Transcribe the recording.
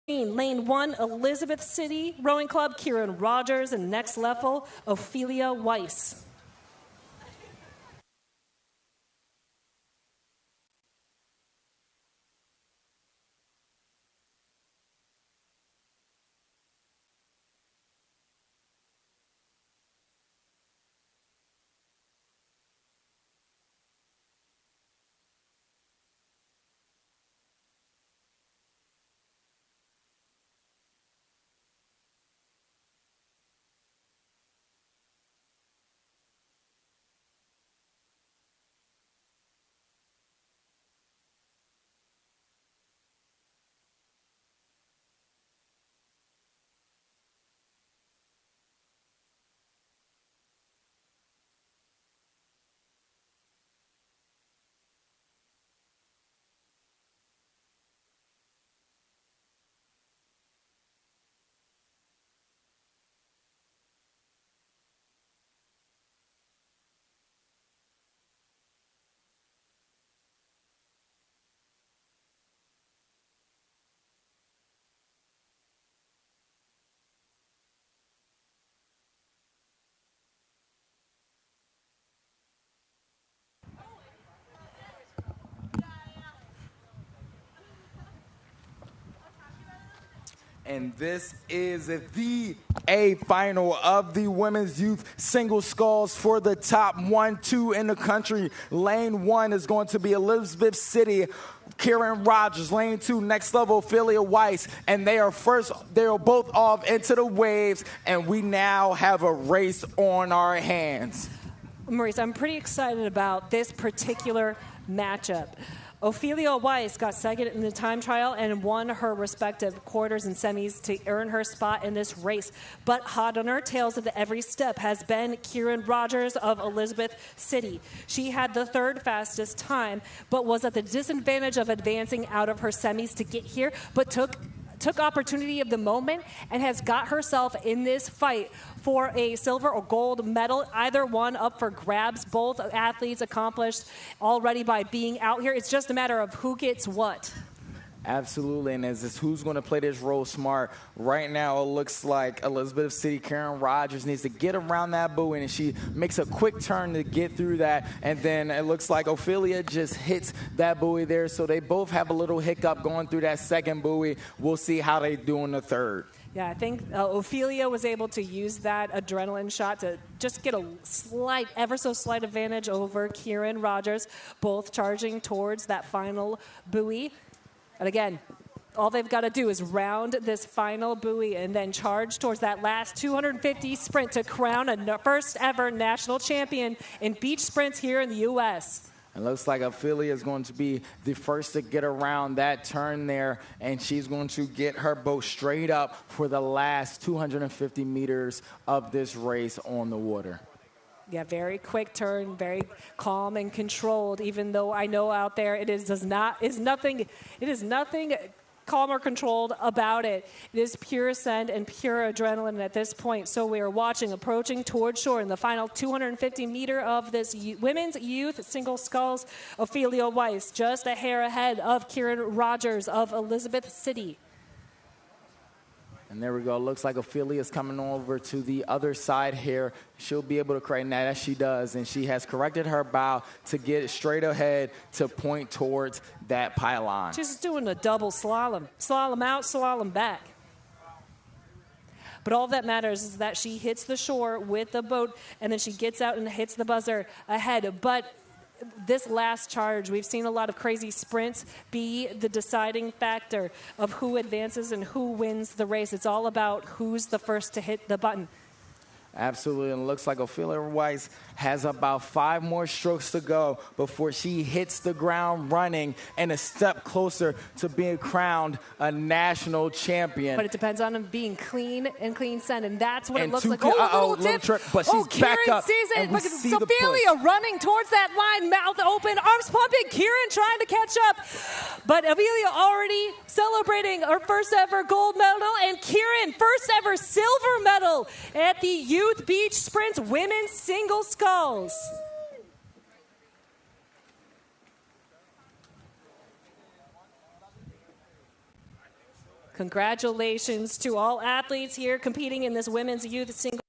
Lane 1, Elizabeth City Rowing Club, Kiran Rogers, and next level, Ophelia Weiss. And this is the A final of the women's youth single sculls for the top 1-2 in the country. Lane 1 is going to be Elizabeth City, Kiran Rogers. Lane 2, next level, Ophelia Weiss. And they are both off into the waves, and we now have a race on our hands. Maurice, I'm pretty excited about this particular matchup. Ophelia Weiss got second in the time trial and won her respective quarters and semis to earn her spot in this race. But hot on her tails at every step has been Kiran Rogers of Elizabeth City. She had the third fastest time, but was at the disadvantage of advancing out of her semis to get here, but took opportunity of the moment and has got herself in this fight for a silver or gold medal, either one up for grabs. Both athletes accomplished already by being out here. It's just a matter of who gets what. Absolutely, and as this, who's going to play this role smart? Right now, it looks like Elizabeth City, Kiran Rogers needs to get around that buoy, and she makes a quick turn to get through that, and then it looks like Ophelia just hits that buoy there, so they both have a little hiccup going through that second buoy. We'll see how they do in the third. Yeah, I think Ophelia was able to use that adrenaline shot to just get a slight, ever so slight advantage over Kiran Rogers, both charging towards that final buoy. And again, all they've got to do is round this final buoy and then charge towards that last 250 sprint to crown a first ever national champion in beach sprints here in the U.S. It looks like Ophelia is going to be the first to get around that turn there, and she's going to get her boat straight up for the last 250 meters of this race on the water. Yeah, very quick turn, very calm and controlled, even though I know out there it is nothing calm or controlled about it. It is pure ascent and pure adrenaline at this point. So we are approaching towards shore in the final 250 meter of this women's youth single sculls. Ophelia Weiss just a hair ahead of Kiran Rogers of Elizabeth City. And there we go. Looks like Ophelia is coming over to the other side here. She'll be able to correct that as she does. And she has corrected her bow to get straight ahead to point towards that pylon. She's doing a double slalom. Slalom out, slalom back. But all that matters is that she hits the shore with the boat, and then she gets out and hits the buzzer ahead. But this last charge, we've seen a lot of crazy sprints be the deciding factor of who advances and who wins the race. It's all about who's the first to hit the button. Absolutely, and it looks like Ophelia Weiss has about 5 more strokes to go before she hits the ground running and a step closer to being crowned a national champion. But it depends on him being clean and clean scent, and that's what it looks like. Little tip. But she's back up. Sees it. Look at Ophelia running towards that line, mouth open, arms pumping. Kiran trying to catch up. But Ophelia already celebrating her first ever gold medal, and Kiran, first ever silver medal at the Youth Beach Sprints Women's Single Sculls. Congratulations to all athletes here competing in this women's youth singles